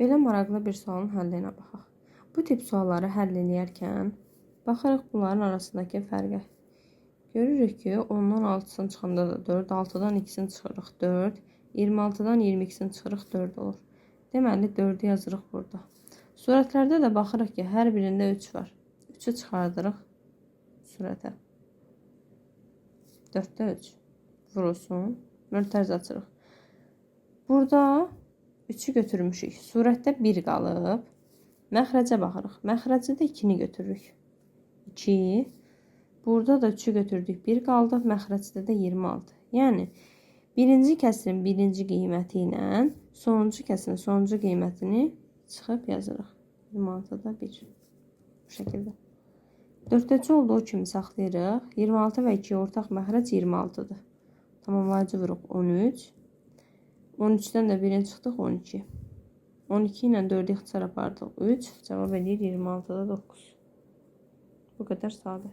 Belə maraqlı bir sualın həllinə baxaq. Bu tip sualları həll edərkən baxırıq bunların arasındakı fərqə. Görürük ki, 10-dan 6-sını çıxanda da 4, 6-dan 2-sini çıxırıq 4, 26-dan 22-sini çıxırıq 4 olur. Deməli 4-ü yazırıq burada. Surətlərdə də baxırıq ki, hər birində 3 var. 3-ü çıxardırıq surətə. 4-də 3 vurulsun. Mötəriz açırıq. Burada 3-ü götürmüşük. Surətdə 1 qalıb. Məxrəcə baxırıq. Məxrəcdə 2-ni götürürük. 2. Burada da 3-ü götürdük. 1 qaldı. Məxrəcdə də 26. Yəni, birinci kəsirin birinci qiyməti ilə sonuncu kəsirin sonuncu qiymətini çıxıb yazırıq. 26-da 1. Bu şəkildə. 4-dəci olduğu kimi saxlayırıq. 26 və 2 ortaq məxrəc 26-dır. Tamamlayıcı vuruq 13. 13-dən də 1-in çıxdıq 12. 12 ilə 4-ü ixtisar apardıq 3. Cavab edir 26-da 9. Bu qədər sadə.